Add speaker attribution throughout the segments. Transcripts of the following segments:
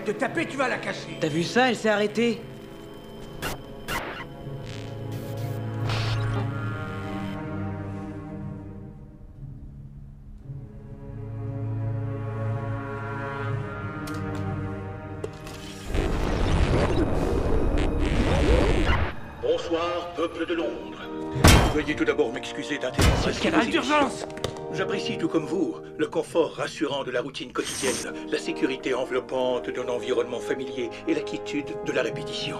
Speaker 1: arrête de taper, tu vas la casser.
Speaker 2: T'as vu ça? Elle s'est arrêtée.
Speaker 3: Bonsoir, peuple de Londres. Veuillez tout d'abord m'excuser d'interrompre.
Speaker 1: Escalade d'urgence!
Speaker 3: J'apprécie tout comme vous le confort rassurant de la routine quotidienne, la sécurité enveloppante d'un environnement familier et la quiétude de la répétition.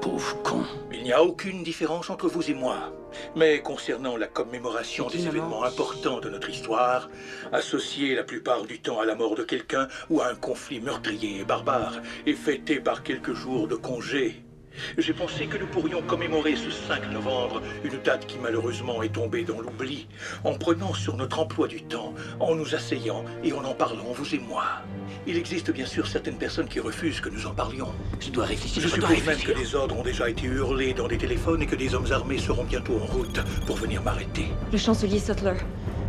Speaker 1: Pauvre con.
Speaker 3: Il n'y a aucune différence entre vous et moi. Mais concernant la commémoration des événements importants de notre histoire, associés la plupart du temps à la mort de quelqu'un ou à un conflit meurtrier et barbare, et fêtés par quelques jours de congé, j'ai pensé que nous pourrions commémorer ce 5 novembre, une date qui malheureusement est tombée dans l'oubli, en prenant sur notre emploi du temps, en nous asseyant et en parlant, vous et moi. Il existe bien sûr certaines personnes qui refusent que nous en parlions.
Speaker 1: Je dois réfléchir,
Speaker 3: Je suppose même que des ordres ont déjà été hurlés dans des téléphones et que des hommes armés seront bientôt en route pour venir m'arrêter.
Speaker 4: Le chancelier Sutler.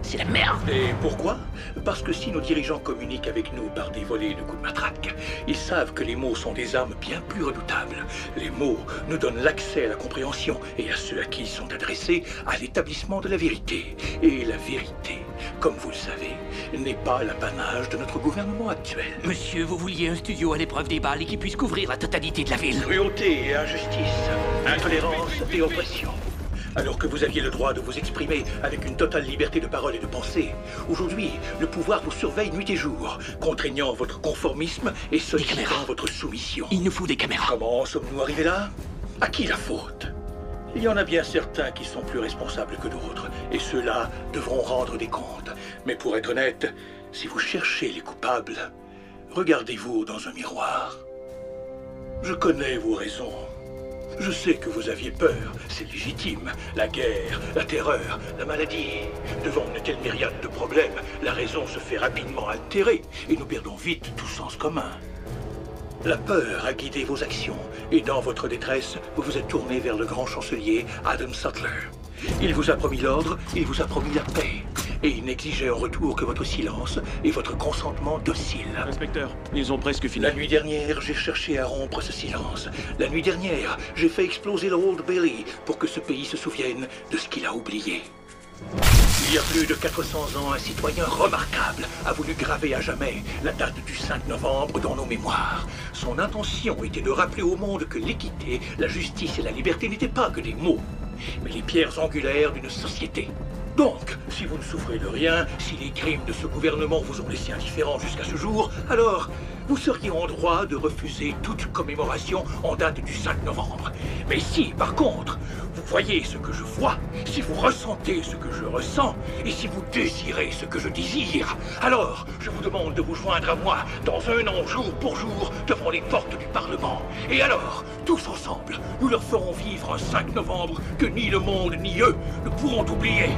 Speaker 1: C'est la merde.
Speaker 3: Et pourquoi? Parce que si nos dirigeants communiquent avec nous par des volées de coups de matraque, ils savent que les mots sont des armes bien plus redoutables. Les mots nous donnent l'accès à la compréhension et à ceux à qui ils sont adressés à l'établissement de la vérité. Et la vérité, comme vous le savez, n'est pas l'apanage de notre gouvernement actuel.
Speaker 1: Monsieur, vous vouliez un studio à l'épreuve des balles et qui puisse couvrir la totalité de la ville.
Speaker 3: Cruauté et injustice, intolérance et oppression. Alors que vous aviez le droit de vous exprimer avec une totale liberté de parole et de pensée, aujourd'hui, le pouvoir vous surveille nuit et jour, contraignant votre conformisme et sollicitant votre soumission.
Speaker 1: Il nous faut des caméras.
Speaker 3: Comment en sommes-nous arrivés là? À qui la faute? Il y en a bien certains qui sont plus responsables que d'autres, et ceux-là devront rendre des comptes. Mais pour être honnête, si vous cherchez les coupables, regardez-vous dans un miroir. Je connais vos raisons. Je sais que vous aviez peur, c'est légitime. La guerre, la terreur, la maladie. Devant une telle myriade de problèmes, la raison se fait rapidement altérer et nous perdons vite tout sens commun. La peur a guidé vos actions et dans votre détresse, vous vous êtes tourné vers le grand chancelier Adam Sutler. Il vous a promis l'ordre, il vous a promis la paix. Et il n'exigeait en retour que votre silence et votre consentement docile.
Speaker 5: Inspecteur, ils ont presque fini.
Speaker 3: La nuit dernière, j'ai cherché à rompre ce silence. La nuit dernière, j'ai fait exploser le Old Bailey pour que ce pays se souvienne de ce qu'il a oublié. Il y a plus de 400 ans, un citoyen remarquable a voulu graver à jamais la date du 5 novembre dans nos mémoires. Son intention était de rappeler au monde que l'équité, la justice et la liberté n'étaient pas que des mots, mais les pierres angulaires d'une société. Donc, si vous ne souffrez de rien, si les crimes de ce gouvernement vous ont laissé indifférent jusqu'à ce jour, alors vous seriez en droit de refuser toute commémoration en date du 5 novembre. Mais si, par contre, vous voyez ce que je vois, si vous ressentez ce que je ressens, et si vous désirez ce que je désire, alors je vous demande de vous joindre à moi dans un an, jour pour jour, devant les portes du Parlement. Et alors, tous ensemble, nous leur ferons vivre un 5 novembre que ni le monde ni eux ne pourront oublier.